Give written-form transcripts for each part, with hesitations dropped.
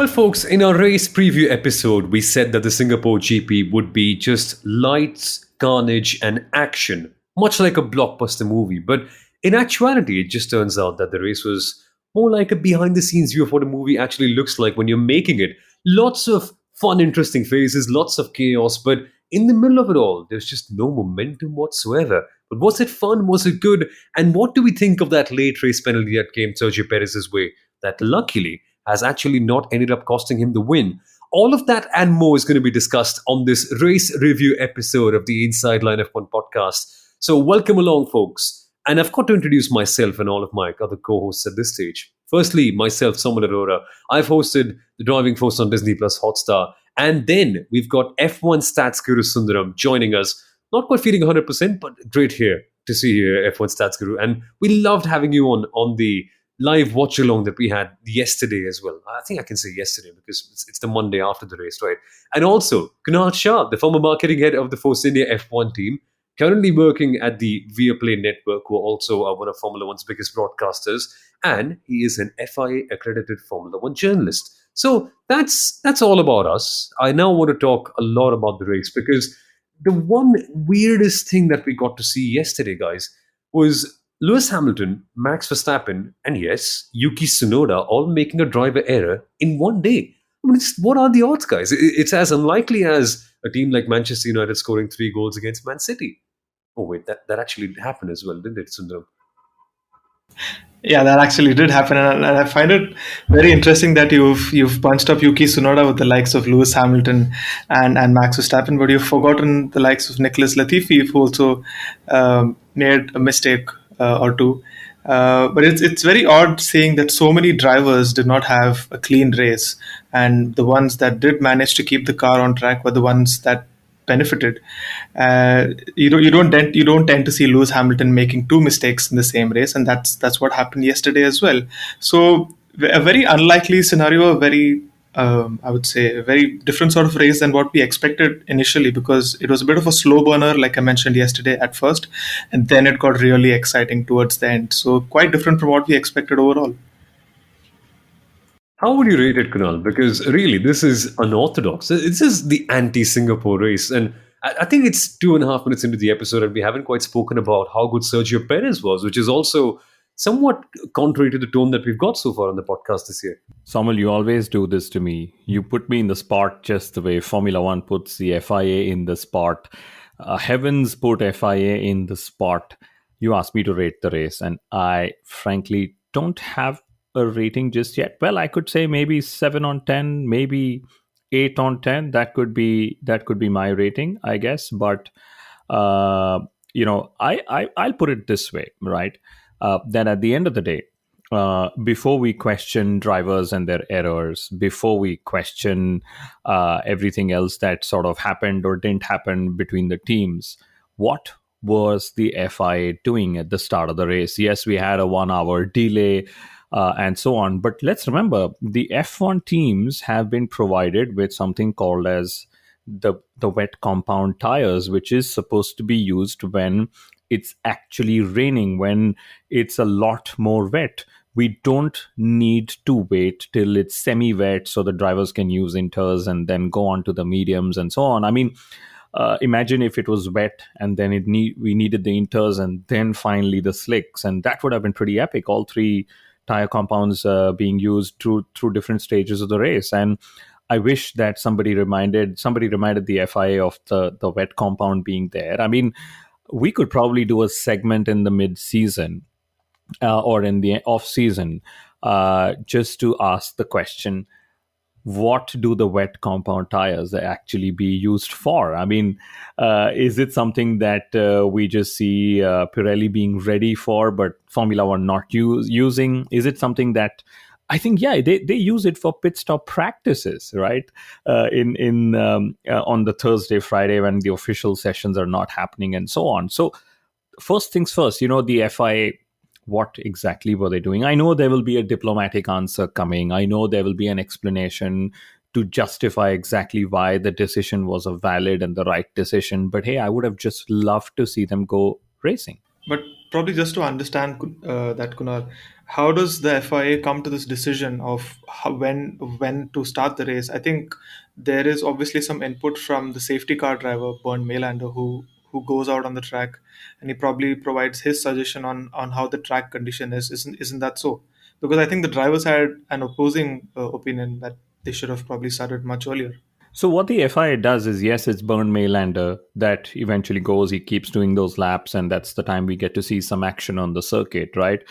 Well, folks, in our race preview episode, we said that the Singapore GP would be just lights, carnage, and action, much like a blockbuster movie. But in actuality, it just turns out that the race was more like a behind the scenes view of what a movie actually looks like when you're making it. Lots of fun, interesting phases, lots of chaos, but in the middle of it all, there's just no momentum whatsoever. But was it fun? Was it good? And what do we think of that late race penalty that came Sergio Perez's way? That luckily has actually not ended up costing him the win. All of that and more is going to be discussed on this race review episode of the Inside Line F1 podcast. So, welcome along, folks. And I've got to introduce myself and all of my other co hosts at this stage. Firstly, myself, Samuel Arora. I've hosted The Driving Force on Disney Plus Hotstar. And then we've got F1 Stats Guru Sundaram joining us. Not quite feeling 100%, but great here to see you, F1 Stats Guru. And we loved having you on the live watch along that we had yesterday as well. I think I can say yesterday because it's the Monday after the race, right? And also, Kunal Shah, the former marketing head of the Force India F1 team, currently working at the Viaplay network, who are also one of Formula One's biggest broadcasters, and he is an FIA accredited Formula One journalist. So that's all about us. I now want to talk a lot about the race because the one weirdest thing that we got to see yesterday, guys, was Lewis Hamilton, Max Verstappen, and yes, Yuki Tsunoda all making a driver error in one day. I mean, what are the odds, guys? It's as unlikely as a team like Manchester United scoring 3 goals against Man City. Oh, wait, that actually happened as well, didn't it, Sundaram? Yeah, that actually did happen, and I find it very interesting that you've bunched up Yuki Tsunoda with the likes of Lewis Hamilton and Max Verstappen, but you've forgotten the likes of Nicholas Latifi, who also made a mistake or two. But it's very odd seeing that so many drivers did not have a clean race, and the ones that did manage to keep the car on track were the ones that benefited. You don't tend to see Lewis Hamilton making 2 mistakes in the same race, and that's what happened yesterday as well. So a very unlikely scenario, a very I would say a very different sort of race than what we expected initially, because it was a bit of a slow burner, like I mentioned yesterday at first, and then it got really exciting towards the end. So quite different from what we expected overall. How would you rate it, Kunal? Because really, this is unorthodox. This is the anti-Singapore race. And I think it's 2.5 minutes into the episode, and we haven't quite spoken about how good Sergio Perez was, which is also somewhat contrary to the tone that we've got so far on the podcast this year. Samuel, you always do this to me. You put me in the spot just the way Formula One puts the FIA in the spot. Heavens put FIA in the spot. You asked me to rate the race, and I frankly don't have a rating just yet. Well, I could say maybe 7 on 10, maybe 8 on 10. That could be my rating, I guess. But I'll put it this way, right? That at the end of the day, before we question drivers and their errors, before we question everything else that sort of happened or didn't happen between the teams, what was the FIA doing at the start of the race? Yes, we had a 1-hour delay and so on. But let's remember, the F1 teams have been provided with something called as the wet compound tires, which is supposed to be used when it's actually raining, when it's a lot more wet. We don't need to wait till it's semi-wet so the drivers can use inters and then go on to the mediums and so on. I mean, imagine if it was wet and then we needed the inters and then finally the slicks, and that would have been pretty epic. All 3 tire compounds being used through different stages of the race. And I wish that somebody reminded the FIA of the wet compound being there. I mean, we could probably do a segment in the mid-season or in the off-season just to ask the question, what do the wet compound tires actually be used for? I mean, is it something that we just see Pirelli being ready for, but Formula One not using? Is it something that I think, yeah, they use it for pit stop practices, right? On the Thursday, Friday, when the official sessions are not happening and so on. So first things first, the FIA, what exactly were they doing? I know there will be a diplomatic answer coming. I know there will be an explanation to justify exactly why the decision was a valid and the right decision. But hey, I would have just loved to see them go racing. But probably just to understand that, Kunal, how does the FIA come to this decision of when to start the race? I think there is obviously some input from the safety car driver Bernd Maylander, who goes out on the track, and he probably provides his suggestion on how the track condition is. Isn't that so? Because I think the drivers had an opposing opinion that they should have probably started much earlier. So what the FIA does is, yes, it's Bernd Maylander that eventually goes. He keeps doing those laps, and that's the time we get to see some action on the circuit, right?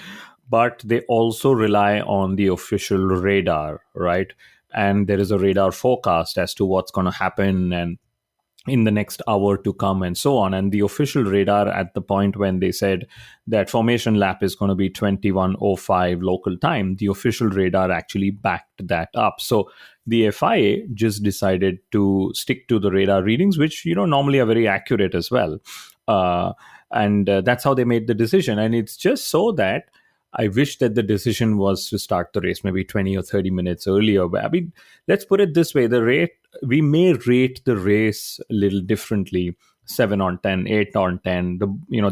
But they also rely on the official radar, right? And there is a radar forecast as to what's going to happen and in the next hour to come and so on. And the official radar at the point when they said that formation lap is going to be 21:05 local time, the official radar actually backed that up. So the FIA just decided to stick to the radar readings, which normally are very accurate as well. And that's how they made the decision. And it's just so that I wish that the decision was to start the race maybe 20 or 30 minutes earlier. But I mean, let's put it this way: we may rate the race a little differently, 7 on 10, 8 on 10.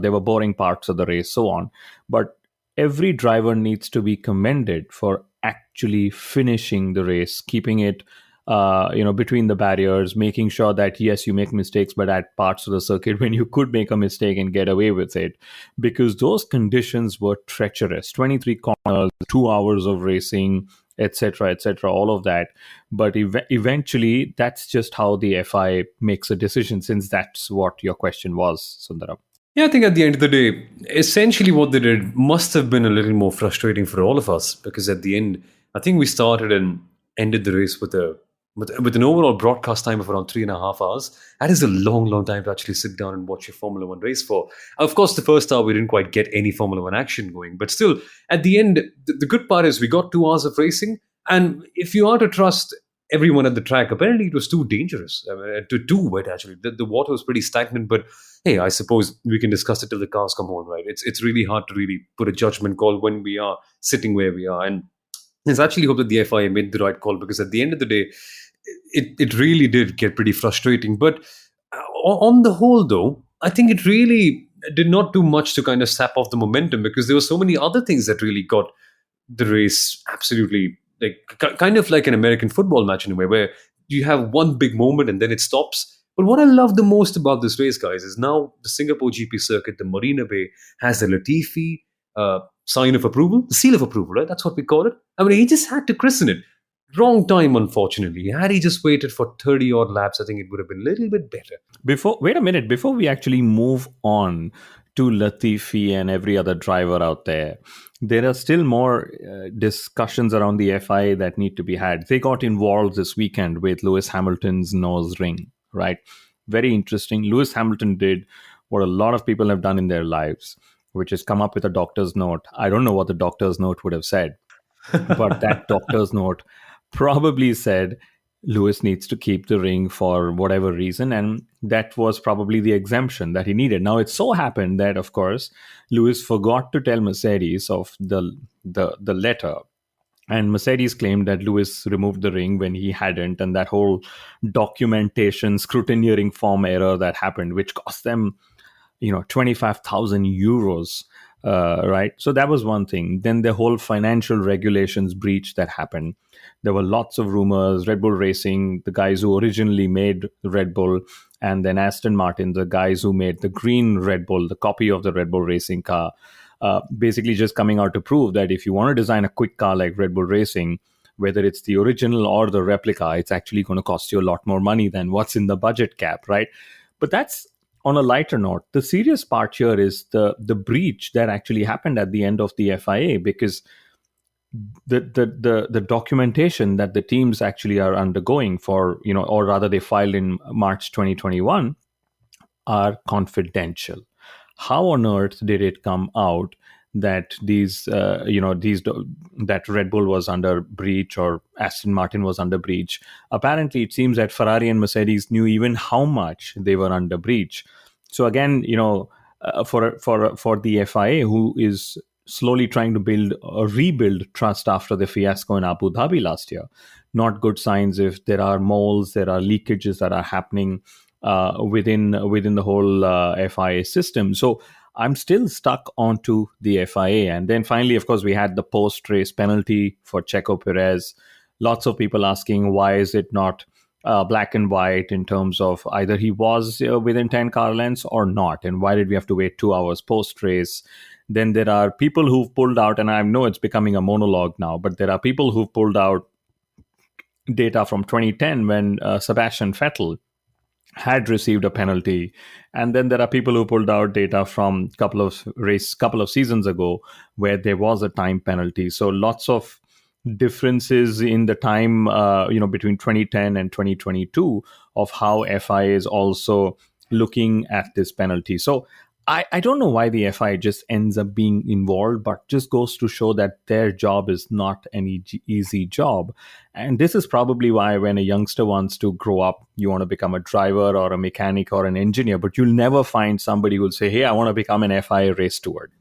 There were boring parts of the race, so on. But every driver needs to be commended for actually finishing the race, keeping it between the barriers, making sure that, yes, you make mistakes, but at parts of the circuit when you could make a mistake and get away with it, because those conditions were treacherous. 23 corners, 2 hours of racing, etc., all of that. But eventually, that's just how the FI makes a decision, since that's what your question was, Sundaram. Yeah, I think at the end of the day, essentially what they did must have been a little more frustrating for all of us, because at the end, I think we started and ended the race with an overall broadcast time of around 3.5 hours. That is a long, long time to actually sit down and watch a Formula One race for. Of course, the first hour we didn't quite get any Formula One action going, but still, at the end, the good part is we got 2 hours of racing, and if you are to trust everyone at the track, apparently it was too dangerous, too wet actually. The water was pretty stagnant, but hey, I suppose we can discuss it till the cars come home, right? It's really hard to really put a judgment call when we are sitting where we are, and let's actually hope that the FIA made the right call, because at the end of the day, it really did get pretty frustrating. But on the whole, though, I think it really did not do much to kind of sap off the momentum, because there were so many other things that really got the race absolutely, like kind of like an American football match in a way, where you have one big moment and then it stops. But what I love the most about this race, guys, is now the Singapore GP circuit, the Marina Bay, has the Latifi sign of approval, the seal of approval, right? That's what we call it. I mean, he just had to christen it. Wrong time, unfortunately. Had he just waited for 30 odd laps, I think it would have been a little bit better. Wait a minute, before we actually move on to Latifi and every other driver out there are still more discussions around the FIA that need to be had. They got involved this weekend with Lewis Hamilton's nose ring, right? Very interesting. Lewis Hamilton did what a lot of people have done in their lives, which is come up with a doctor's note. I don't know what the doctor's note would have said, but that doctor's note probably said Lewis needs to keep the ring for whatever reason, and that was probably the exemption that he needed. Now, it so happened that, of course, Lewis forgot to tell Mercedes of the letter, and Mercedes claimed that Lewis removed the ring when he hadn't, and that whole documentation scrutineering form error that happened, which cost them 25,000 euros. Right. So that was one thing. Then the whole financial regulations breach that happened. There were lots of rumors. Red Bull Racing, the guys who originally made Red Bull, and then Aston Martin, the guys who made the green Red Bull, the copy of the Red Bull Racing car, basically just coming out to prove that if you want to design a quick car like Red Bull Racing, whether it's the original or the replica, it's actually going to cost you a lot more money than what's in the budget cap, right? But that's on a lighter note. The serious part here is the breach that actually happened at the end of the FIA, because the documentation that the teams actually are undergoing for, or rather they filed in March 2021, are confidential. How on earth did it come out that that Red Bull was under breach or Aston Martin was under breach? Apparently, it seems that Ferrari and Mercedes knew even how much they were under breach. So again, for the FIA, who is slowly trying to rebuild trust after the fiasco in Abu Dhabi last year, not good signs if there are moles, there are leakages that are happening within the whole FIA system. So I'm still stuck onto the FIA. And then finally, of course, we had the post race penalty for Checo Perez. Lots of people asking why is it not black and white in terms of either he was within 10 car lengths or not, and why did we have to wait 2 hours post race? Then there are people who've pulled out, and I know it's becoming a monologue now, but there are people who've pulled out data from 2010 when Sebastian Vettel had received a penalty, and then there are people who pulled out data from couple of seasons ago where there was a time penalty. So lots of differences in the time between 2010 and 2022 of how FIA is also looking at this penalty. So I don't know why the FI just ends up being involved, but just goes to show that their job is not an easy job. And this is probably why when a youngster wants to grow up, you want to become a driver or a mechanic or an engineer, but you'll never find somebody who'll say, hey, I want to become an FIA race steward.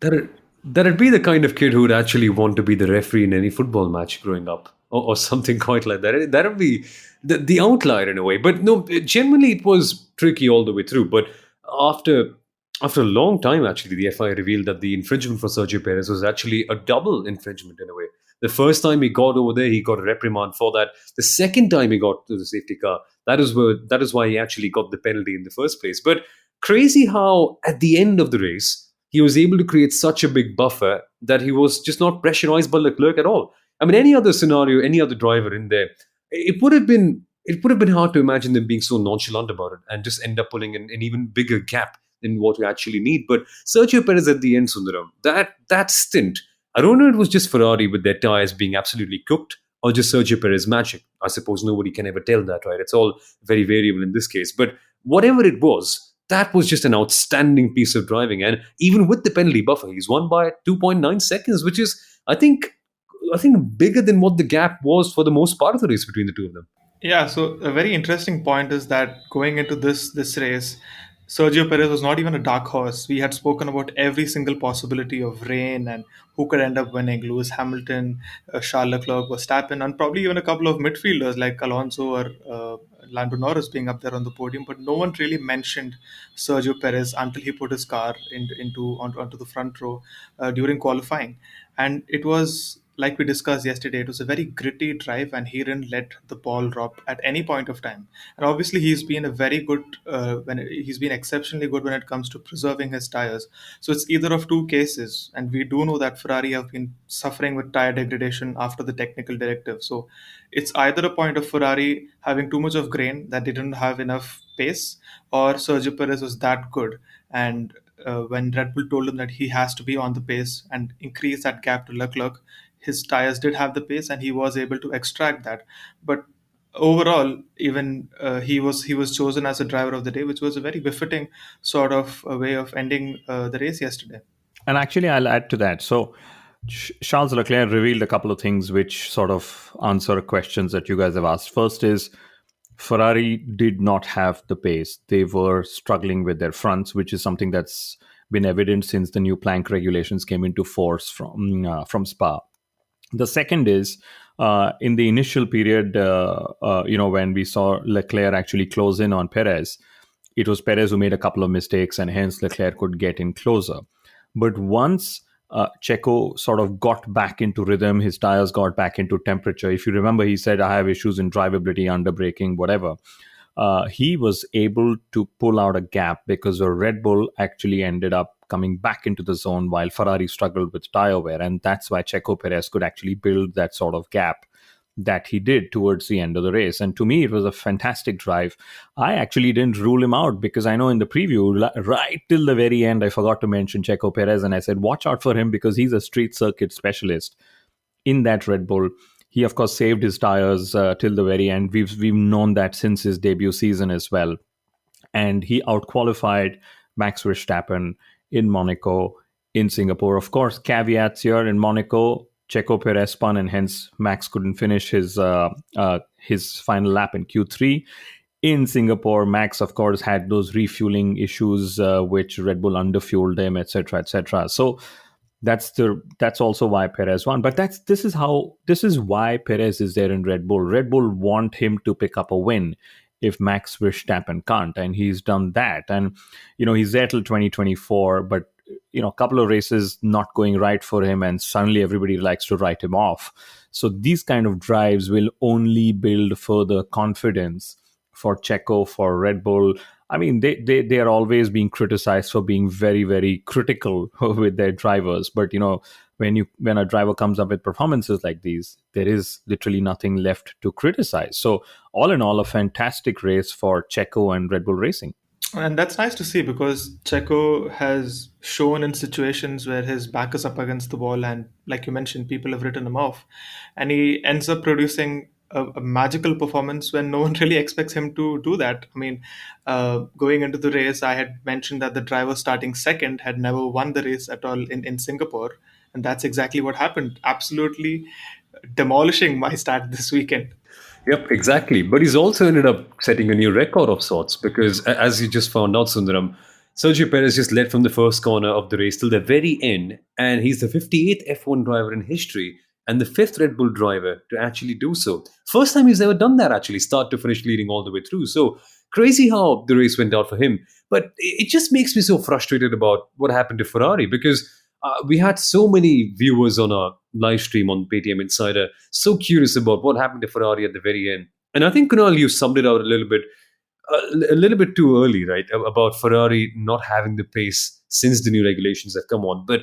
That'd be the kind of kid who would actually want to be the referee in any football match growing up, or something quite like that. That'd be the outlier in a way. But no, generally it was tricky all the way through. But after after a long time, actually, the FIA revealed that the infringement for Sergio Perez was actually a double infringement in a way. The first time he got over there, he got a reprimand for that. The second time he got to the safety car, that is why he actually got the penalty in the first place. But crazy how at the end of the race, he was able to create such a big buffer that he was just not pressurized by Leclerc at all. I mean, any other scenario, any other driver in there, it would have been hard to imagine them being so nonchalant about it and just end up pulling an even bigger gap than what you actually need. But Sergio Perez at the end, Sundaram, that stint, I don't know if it was just Ferrari with their tires being absolutely cooked or just Sergio Perez magic. I suppose nobody can ever tell that, right? It's all very variable in this case. But whatever it was, that was just an outstanding piece of driving. And even with the penalty buffer, he's won by 2.9 seconds, which is, I think bigger than what the gap was for the most part of the race between the two of them. Yeah, so a very interesting point is that going into this race, Sergio Perez was not even a dark horse. We had spoken about every single possibility of rain and who could end up winning: Lewis Hamilton, Charles Leclerc, Verstappen, and probably even a couple of midfielders like Alonso or Lando Norris being up there on the podium. But no one really mentioned Sergio Perez until he put his car onto the front row during qualifying, and it was like we discussed yesterday, it was a very gritty drive, and he didn't let the ball drop at any point of time. And obviously, he's been a very good he's been exceptionally good when it comes to preserving his tires. So it's either of two cases, and we do know that Ferrari have been suffering with tire degradation after the technical directive. So it's either a point of Ferrari having too much of grain that they didn't have enough pace, or Sergio Perez was that good. And when Red Bull told him that he has to be on the pace and increase that gap to Leclerc, his tires did have the pace and he was able to extract that. But overall, even he was chosen as a driver of the day, which was a very befitting sort of a way of ending the race yesterday. And actually, I'll add to that. So, Charles Leclerc revealed a couple of things which sort of answer questions that you guys have asked. First is Ferrari did not have the pace. They were struggling with their fronts, which is something that's been evident since the new plank regulations came into force from Spa. The second is in the initial period, when we saw Leclerc actually close in on Perez, it was Perez who made a couple of mistakes and hence Leclerc could get in closer. But once Checo sort of got back into rhythm, his tires got back into temperature. If you remember, he said, I have issues in drivability, underbraking, whatever. He was able to pull out a gap because the Red Bull actually ended up coming back into the zone while Ferrari struggled with tire wear. And that's why Checo Perez could actually build that sort of gap that he did towards the end of the race. And to me, it was a fantastic drive. I actually didn't rule him out because I know in the preview, right till the very end, I forgot to mention Checo Perez. And I said, watch out for him because he's a street circuit specialist in that Red Bull. He, of course, saved his tires till the very end. We've known that since his debut season as well. And he outqualified Max Verstappen in Monaco, in Singapore. Of course, caveats here: in Monaco, Checo Perez spun and hence Max couldn't finish his final lap in Q3. In Singapore, Max, of course, had those refueling issues, which Red Bull underfueled him, etc., etc. So that's also why Perez won. But this is why Perez is there in Red Bull. Red Bull want him to pick up a win if Max Verstappen can't, and he's done that. And he's there till 2024, but a couple of races not going right for him, and suddenly everybody likes to write him off. So these kind of drives will only build further confidence for Checo, for Red Bull. I mean, they are always being criticized for being very, very critical with their drivers. But when a driver comes up with performances like these, there is literally nothing left to criticize. So all in all, a fantastic race for Checo and Red Bull Racing. And that's nice to see because Checo has shown in situations where his back is up against the wall, and like you mentioned, people have written him off, and he ends up producing a magical performance when no one really expects him to do that. I mean, going into the race, I had mentioned that the driver starting second had never won the race at all in Singapore, and that's exactly what happened. Absolutely demolishing my stat this weekend. Yep, exactly. But he's also ended up setting a new record of sorts because, as you just found out, Sundaram, Sergio Perez just led from the first corner of the race till the very end, and he's the 58th F1 driver in history and the fifth Red Bull driver to actually do so. First time he's ever done that, actually, start to finish leading all the way through. So crazy how the race went out for him. But it just makes me so frustrated about what happened to Ferrari because we had so many viewers on our live stream on PTM Insider, so curious about what happened to Ferrari at the very end. And I think, Kunal, you summed it out a little bit too early, right? About Ferrari not having the pace since the new regulations have come on. But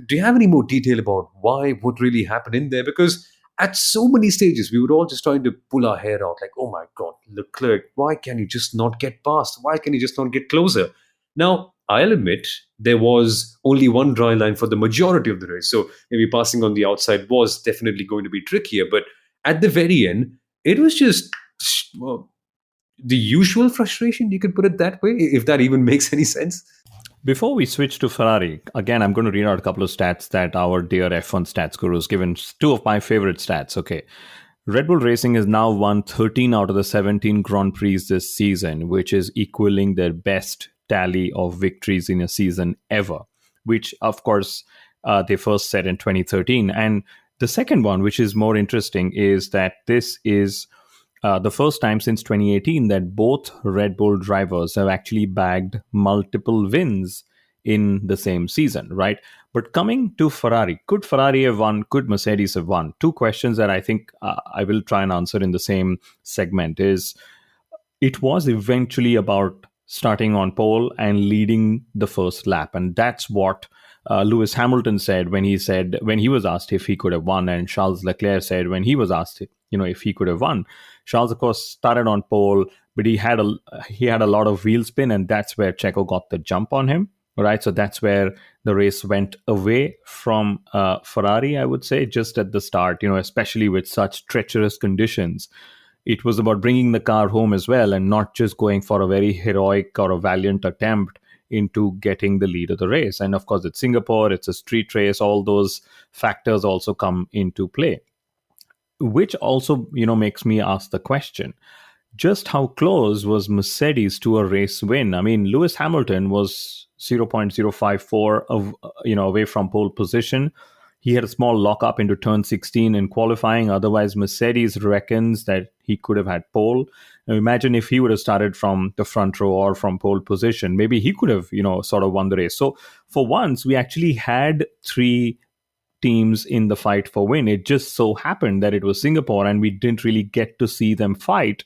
do you have any more detail about why, what really happened in there? Because at so many stages, we were all just trying to pull our hair out, like, oh my God, Leclerc, why can you just not get past? Why can you just not get closer? Now, I'll admit there was only one dry line for the majority of the race. So maybe passing on the outside was definitely going to be trickier. But at the very end, it was just well, the usual frustration, you could put it that way, if that even makes any sense. Before we switch to Ferrari, again, I'm going to read out a couple of stats that our dear F1 stats guru has given. Two of my favorite stats. Okay. Red Bull Racing has now won 13 out of the 17 Grand Prix this season, which is equaling their best tally of victories in a season ever, which, of course, they first set in 2013. And the second one, which is more interesting, is that this is the first time since 2018 that both Red Bull drivers have actually bagged multiple wins in the same season, right? But coming to Ferrari, could Ferrari have won? Could Mercedes have won? Two questions that I think I will try and answer in the same segment is it was eventually about starting on pole and leading the first lap. And that's what Lewis Hamilton said when he was asked if he could have won, and Charles Leclerc said when he was asked, if he could have won. Charles, of course, started on pole, but he had a lot of wheel spin, and that's where Checo got the jump on him. Right, so that's where the race went away from Ferrari, I would say, just at the start. Especially with such treacherous conditions, it was about bringing the car home as well, and not just going for a very heroic or a valiant attempt into getting the lead of the race. And of course, it's Singapore, it's a street race, all those factors also come into play, which also, makes me ask the question, just how close was Mercedes to a race win? I mean, Lewis Hamilton was 0.054 away from pole position. He had a small lockup into turn 16 in qualifying. Otherwise, Mercedes reckons that he could have had pole. Now, imagine if he would have started from the front row or from pole position. Maybe he could have, sort of won the race. So for once, we actually had three teams in the fight for win. It just so happened that it was Singapore, and we didn't really get to see them fight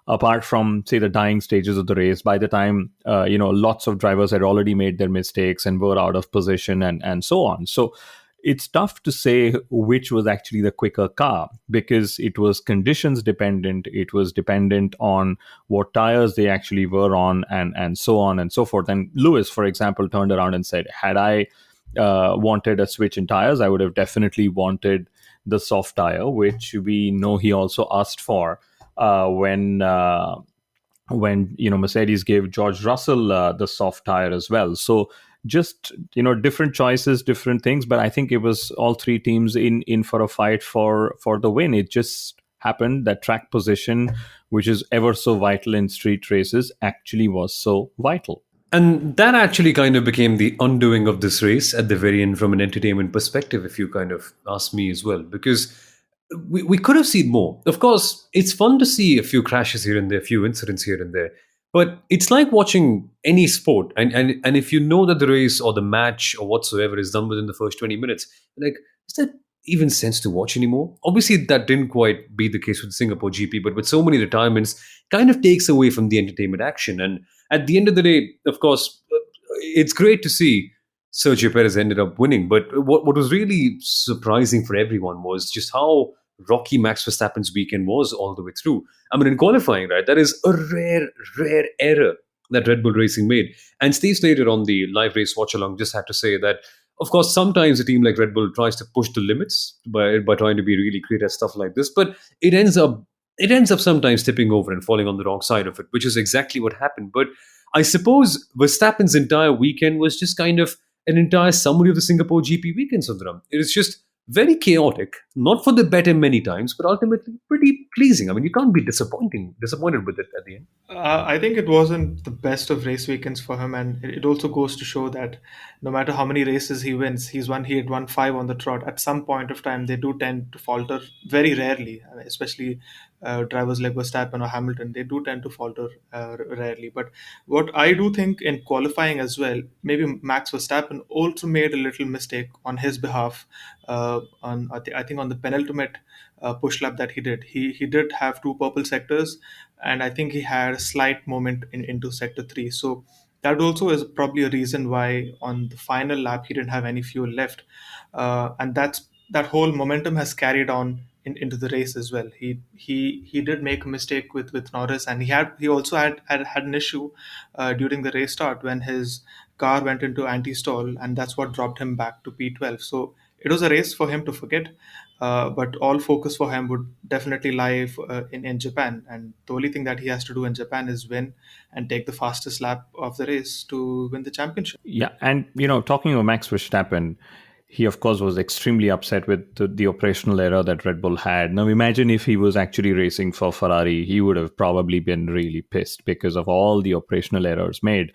apart from, say, the dying stages of the race. By the time, lots of drivers had already made their mistakes and were out of position and so on. So it's tough to say which was actually the quicker car because it was conditions dependent. It was dependent on what tires they actually were on and so on and so forth. And Lewis, for example, turned around and said, had I wanted a switch in tires, I would have definitely wanted the soft tire, which we know he also asked for when Mercedes gave George Russell the soft tire as well. So just different choices, different things, but I think it was all three teams in for a fight for the win. It just happened that track position, which is ever so vital in street races, actually was so vital. And that actually kind of became the undoing of this race at the very end from an entertainment perspective, if you kind of ask me as well, because we could have seen more. Of course, it's fun to see a few crashes here and there, a few incidents here and there. But it's like watching any sport, and if you know that the race or the match or whatsoever is done within the first 20 minutes, like, is that even sense to watch anymore? Obviously, that didn't quite be the case with Singapore GP, but with so many retirements, kind of takes away from the entertainment action. And at the end of the day, of course, it's great to see Sergio Perez ended up winning. But what was really surprising for everyone was just how rocky Max Verstappen's weekend was all the way through. I mean, in qualifying, right, that is a rare error that Red Bull Racing made. And Steve Slater on the live race watch along just had to say that, of course, sometimes a team like Red Bull tries to push the limits by trying to be really creative stuff like this, but it ends up it ends up sometimes tipping over and falling on the wrong side of it, which is exactly what happened. But I suppose Verstappen's entire weekend was just kind of an entire summary of the Singapore GP weekend, Sundaram. It is just very chaotic, not for the better many times, but ultimately pretty pleasing. I mean, you can't be disappointed with it at the end. I think it wasn't the best of race weekends for him, and it also goes to show that no matter how many races he wins, he had won five on the trot. At some point of time, they do tend to falter. Very rarely, I mean, especially drivers like Verstappen or Hamilton, they do tend to falter rarely. But what I do think in qualifying as well, maybe Max Verstappen also made a little mistake on his behalf. I think on the penultimate push lap that he did, he did have two purple sectors, and I think he had a slight moment into sector three. So that also is probably a reason why on the final lap he didn't have any fuel left, and that whole momentum has carried on into the race as well. He did make a mistake with Norris, and he also had an issue during the race start when his car went into anti-stall, and that's what dropped him back to P12. So it was a race for him to forget, but all focus for him would definitely lie in Japan. And the only thing that he has to do in Japan is win and take the fastest lap of the race to win the championship. Yeah, and talking about Max Verstappen, he of course was extremely upset with the operational error that Red Bull had. Now imagine if he was actually racing for Ferrari, he would have probably been really pissed because of all the operational errors made.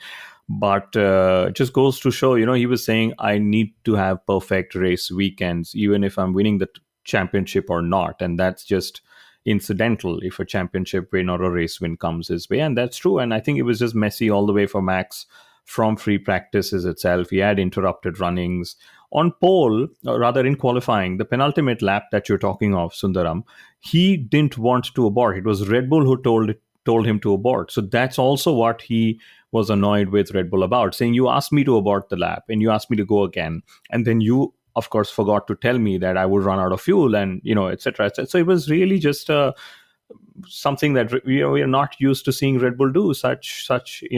But it just goes to show, he was saying, I need to have perfect race weekends, even if I'm winning the championship or not. And that's just incidental if a championship win or a race win comes his way. And that's true. And I think it was just messy all the way for Max from free practices itself. He had interrupted runnings. On pole, or rather in qualifying, the penultimate lap that you're talking of, Sundaram, he didn't want to abort. It was Red Bull who told him to abort. So that's also what he was annoyed with Red Bull about, saying, you asked me to abort the lap and you asked me to go again. And then you, of course, forgot to tell me that I would run out of fuel and, etc. Et cetera. So it was really just something that we are not used to seeing Red Bull do, such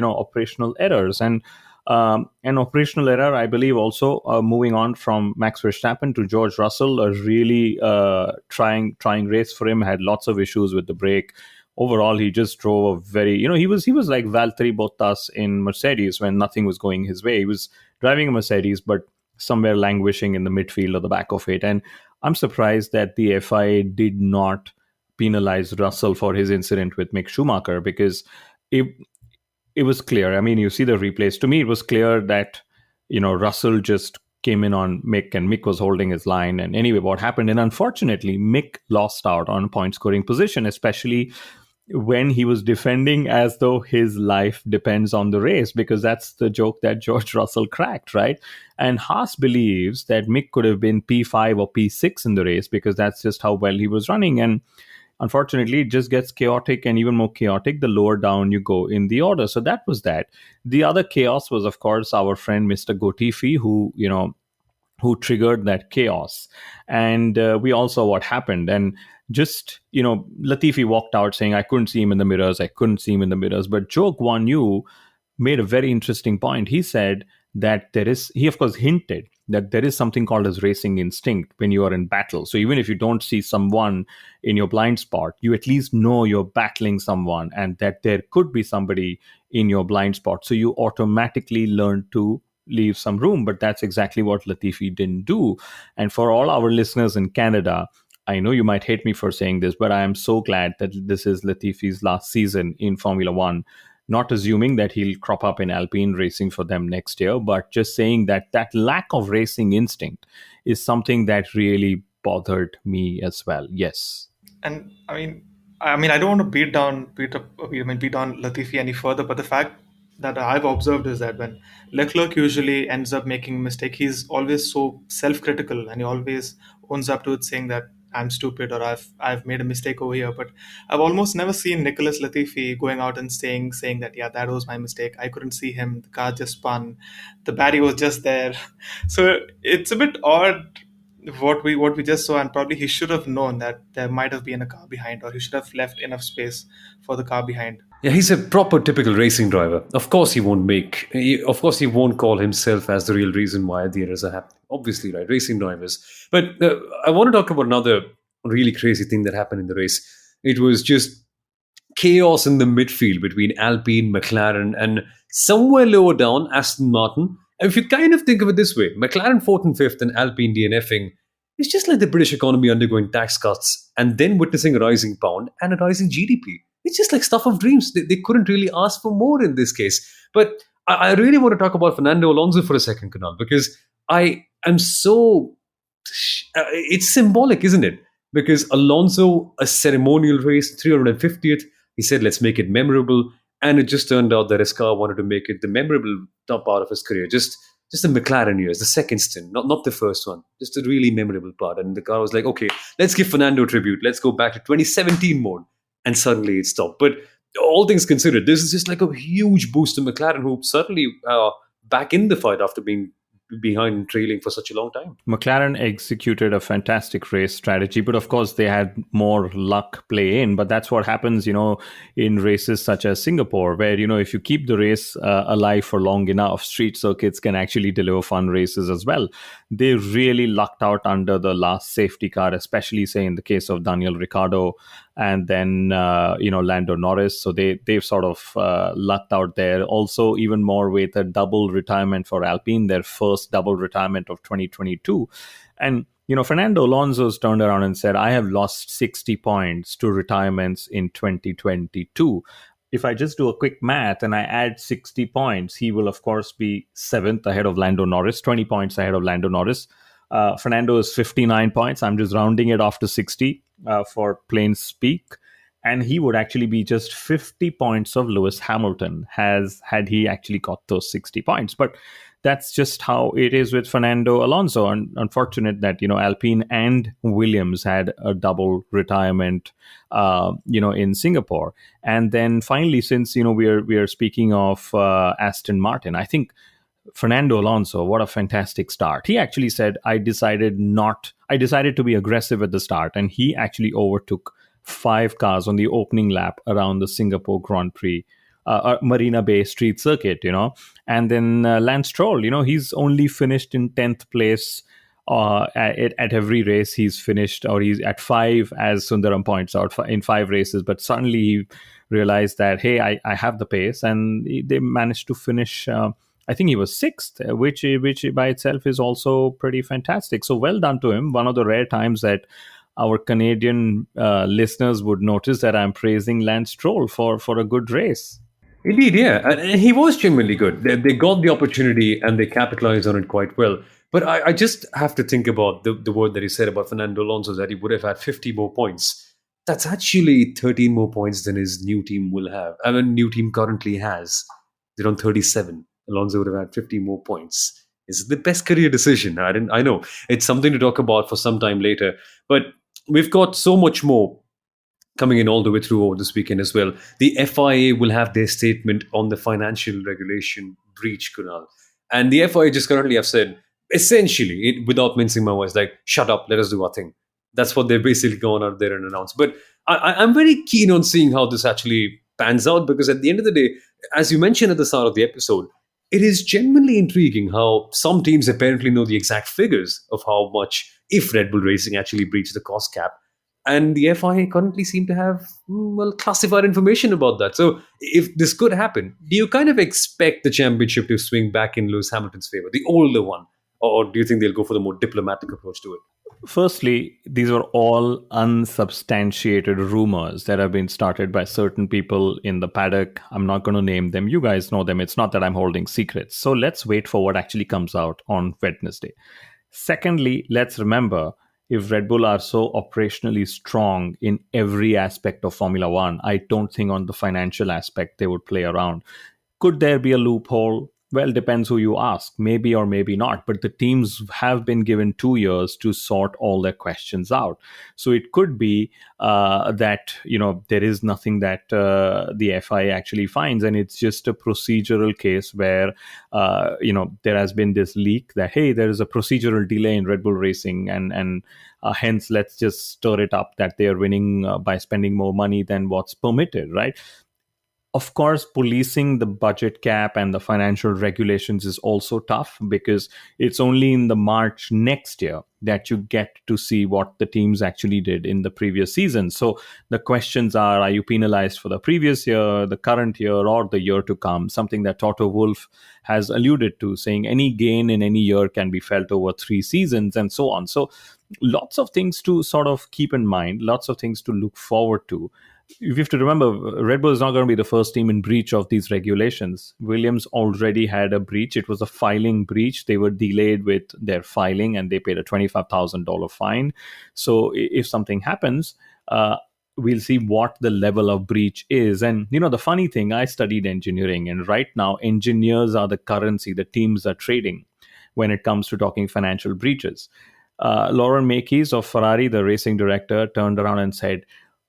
operational errors. And an operational error, I believe, also moving on from Max Verstappen to George Russell, a really trying race for him, had lots of issues with the brake. Overall, he just drove a very, he was like Valtteri Bottas in Mercedes when nothing was going his way. He was driving a Mercedes, but somewhere languishing in the midfield or the back of it. And I'm surprised that the FIA did not penalize Russell for his incident with Mick Schumacher, because it was clear. I mean, you see the replays. To me, it was clear that, Russell just came in on Mick and Mick was holding his line. And anyway, what happened? And unfortunately, Mick lost out on a point scoring position, especially when he was defending as though his life depends on the race, because that's the joke that George Russell cracked, right? And Haas believes that Mick could have been P5 or P6 in the race because that's just how well he was running. And unfortunately, it just gets chaotic, and even more chaotic the lower down you go in the order. So that was that. The other chaos was, of course, our friend Mr. Gotifi, who triggered that chaos. And we all saw what happened. And just, Latifi walked out saying, I couldn't see him in the mirrors. But Joe Guan Yu made a very interesting point. He said that he of course hinted that there is something called as racing instinct when you are in battle. So even if you don't see someone in your blind spot, you at least know you're battling someone and that there could be somebody in your blind spot. So you automatically learn to leave some room. But that's exactly what Latifi didn't do. And for all our listeners in Canada, I know you might hate me for saying this, but I am so glad that this is Latifi's last season in Formula One. Not assuming that he'll crop up in Alpine racing for them next year, but just saying that lack of racing instinct is something that really bothered me as well. Yes. And I mean, I mean, I don't want to beat down Latifi any further, but the fact that I've observed is that when Leclerc usually ends up making a mistake, he's always so self-critical, and he always owns up to it, saying that I'm stupid or I've made a mistake over here. But I've almost never seen Nicholas Latifi going out and saying that, yeah, that was my mistake. I couldn't see him. The car just spun. The baddie was just there. So it's a bit odd what we just saw, and probably he should have known that there might have been a car behind, or he should have left enough space for the car behind. Yeah, he's a proper typical racing driver. Of course, of course, he won't call himself as the real reason why the errors are happening. Obviously, right, racing drivers. But I want to talk about another really crazy thing that happened in the race. It was just chaos in the midfield between Alpine, McLaren, and somewhere lower down, Aston Martin. And if you kind of think of it this way, McLaren fourth and fifth and Alpine DNFing, it's just like the British economy undergoing tax cuts and then witnessing a rising pound and a rising GDP. It's just like stuff of dreams. They couldn't really ask for more in this case. But I really want to talk about Fernando Alonso for a second, Kunal, because I am so. It's symbolic, isn't it? Because Alonso, a ceremonial race, 350th, he said, let's make it memorable. And it just turned out that his car wanted to make it the memorable top part of his career. Just the McLaren years, the second stint, not the first one, just a really memorable part. And the car was like, okay, let's give Fernando tribute. Let's go back to 2017 mode. And suddenly it stopped. But all things considered, this is just like a huge boost to McLaren, who certainly back in the fight after being behind and trailing for such a long time. McLaren executed a fantastic race strategy, but of course they had more luck play in. But that's what happens, in races such as Singapore, where, if you keep the race alive for long enough, street circuits can actually deliver fun races as well. They really lucked out under the last safety car, especially, say, in the case of Daniel Ricciardo and then, Lando Norris. So they've sort of lucked out there. Also, even more with a double retirement for Alpine, their first double retirement of 2022. And, Fernando Alonso's turned around and said, I have lost 60 points to retirements in 2022. If I just do a quick math and I add 60 points, he will, of course, be seventh ahead of Lando Norris, 20 points ahead of Lando Norris. Fernando is 59 points. I'm just rounding it off to 60 for plain speak. And he would actually be just 50 points of Lewis Hamilton had he actually got those 60 points. But that's just how it is with Fernando Alonso. And unfortunate that, Alpine and Williams had a double retirement, in Singapore. And then finally, since, we are speaking of Aston Martin, I think Fernando Alonso, what a fantastic start. He actually said, I decided to be aggressive at the start. And he actually overtook 5 cars on the opening lap around the Singapore Grand Prix, Marina Bay Street Circuit, And then Lance Stroll, he's only finished in 10th place at every race. He's finished, or he's at 5, as Sundaram points out, in 5 races. But suddenly he realized that, hey, I have the pace. And they managed to finish, I think he was 6th, which by itself is also pretty fantastic. So well done to him. One of the rare times that our Canadian listeners would notice that I'm praising Lance Stroll for a good race. Indeed, yeah. And he was genuinely good. They got the opportunity and they capitalized on it quite well. But I just have to think about the word that he said about Fernando Alonso, that he would have had 50 more points. That's actually 13 more points than his new team will have. I mean, new team currently has. They're on 37. Alonso would have had 50 more points. Is it the best career decision? I know. It's something to talk about for some time later. But we've got so much more coming in all the way through over this weekend as well. The FIA will have their statement on the financial regulation breach, Kunal. And the FIA just currently have said, essentially, without mincing my words, like, shut up, let us do our thing. That's what they've basically gone out there and announced. But I'm very keen on seeing how this actually pans out, because at the end of the day, as you mentioned at the start of the episode, it is genuinely intriguing how some teams apparently know the exact figures of how much, if Red Bull Racing actually breached the cost cap. And the FIA currently seem to have, classified information about that. So if this could happen, do you kind of expect the championship to swing back in Lewis Hamilton's favor, the older one? Or do you think they'll go for the more diplomatic approach to it? Firstly, these are all unsubstantiated rumors that have been started by certain people in the paddock. I'm not going to name them. You guys know them. It's not that I'm holding secrets. So let's wait for what actually comes out on Wednesday. Secondly, let's remember, if Red Bull are so operationally strong in every aspect of Formula One, I don't think on the financial aspect they would play around. Could there be a loophole? Well, depends who you ask. Maybe or maybe not. But the teams have been given 2 years to sort all their questions out. So it could be that there is nothing that the FIA actually finds, and it's just a procedural case where there has been this leak that, hey, there is a procedural delay in Red Bull Racing, and hence let's just stir it up that they are winning by spending more money than what's permitted, right? Of course, policing the budget cap and the financial regulations is also tough, because it's only in the March next year that you get to see what the teams actually did in the previous season. So the questions are you penalized for the previous year, the current year, or the year to come? Something that Toto Wolff has alluded to, saying any gain in any year can be felt over 3 seasons, and so on. So lots of things to sort of keep in mind, lots of things to look forward to. You have to remember, Red Bull is not going to be the first team in breach of these regulations. Williams already had a breach. It was a filing breach. They were delayed with their filing, and they paid a $25,000 fine. So if something happens, we'll see what the level of breach is. And, the funny thing, I studied engineering, and right now, engineers are the currency the teams are trading when it comes to talking financial breaches. Lauren Makeys of Ferrari, the racing director, turned around and said,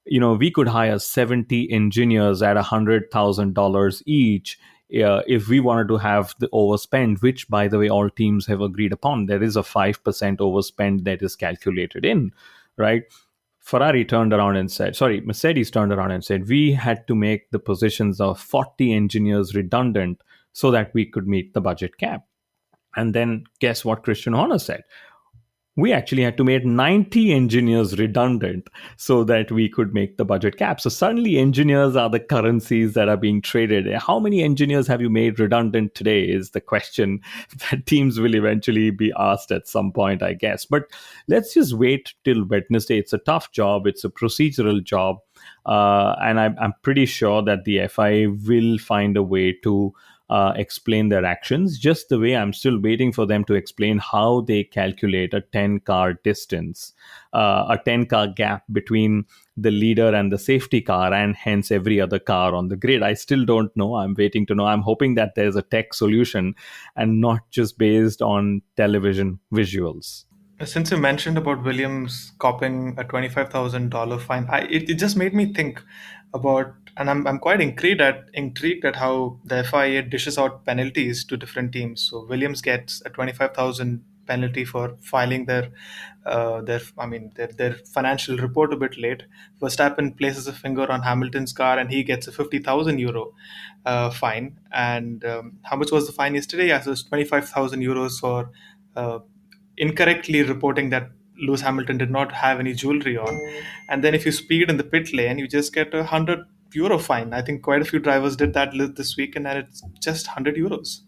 we could hire 70 engineers at $100,000 each if we wanted to have the overspend, which, by the way, all teams have agreed upon. There is a 5% overspend that is calculated in, right? Mercedes turned around and said, we had to make the positions of 40 engineers redundant so that we could meet the budget cap. And then guess what Christian Horner said? We actually had to make 90 engineers redundant so that we could make the budget cap. So suddenly engineers are the currencies that are being traded. How many engineers have you made redundant today is the question that teams will eventually be asked at some point, I guess. But let's just wait till Wednesday. It's a tough job. It's a procedural job. And I'm pretty sure that the FIA will find a way to explain their actions, just the way I'm still waiting for them to explain how they calculate a 10-car distance, a 10-car gap between the leader and the safety car, and hence every other car on the grid. I still don't know. I'm waiting to know. I'm hoping that there's a tech solution and not just based on television visuals. Since you mentioned about Williams copping a $25,000 fine, it just made me think about, and I'm quite intrigued at how the FIA dishes out penalties to different teams. So Williams gets a 25,000 penalty for filing their financial report a bit late. Verstappen places a finger on Hamilton's car, and he gets a 50,000 euro fine. And how much was the fine yesterday? Yeah, so it's 25,000 euros for incorrectly reporting that Lewis Hamilton did not have any jewelry on. And then if you speed in the pit lane, you just get a €100 fine. I think quite a few drivers did that this weekend, and it's just €100.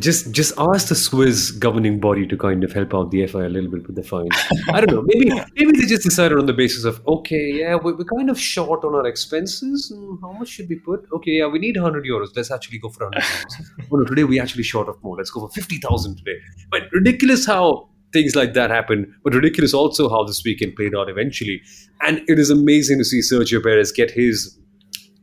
Just ask the Swiss governing body to kind of help out the FIA a little bit with the fines. I don't know. Maybe they just decided on the basis of, okay, yeah, we're kind of short on our expenses. How much should we put? Okay, yeah, we need €100. Let's actually go for €100. Oh no, today we actually short of more. Let's go for 50,000 today. But ridiculous how things like that happen. But ridiculous also how this weekend played out eventually. And it is amazing to see Sergio Perez get his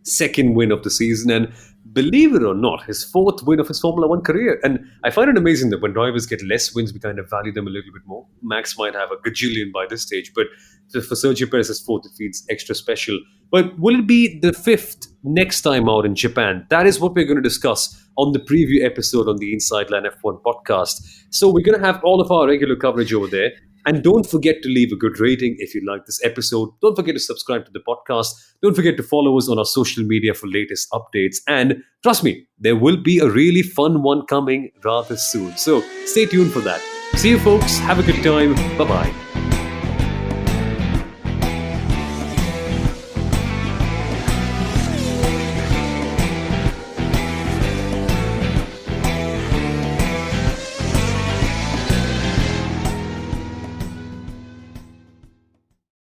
second win of the season, and believe it or not, his fourth win of his Formula One career. And I find it amazing that when drivers get less wins, we kind of value them a little bit more. Max might have a gajillion by this stage, but for Sergio Perez's fourth, it feels extra special. But will it be the fifth next time out in Japan? That is what we're going to discuss on the preview episode on the Inside Line F1 podcast. So we're going to have all of our regular coverage over there. And don't forget to leave a good rating if you like this episode. Don't forget to subscribe to the podcast. Don't forget to follow us on our social media for latest updates. And trust me, there will be a really fun one coming rather soon. So stay tuned for that. See you folks. Have a good time. Bye-bye.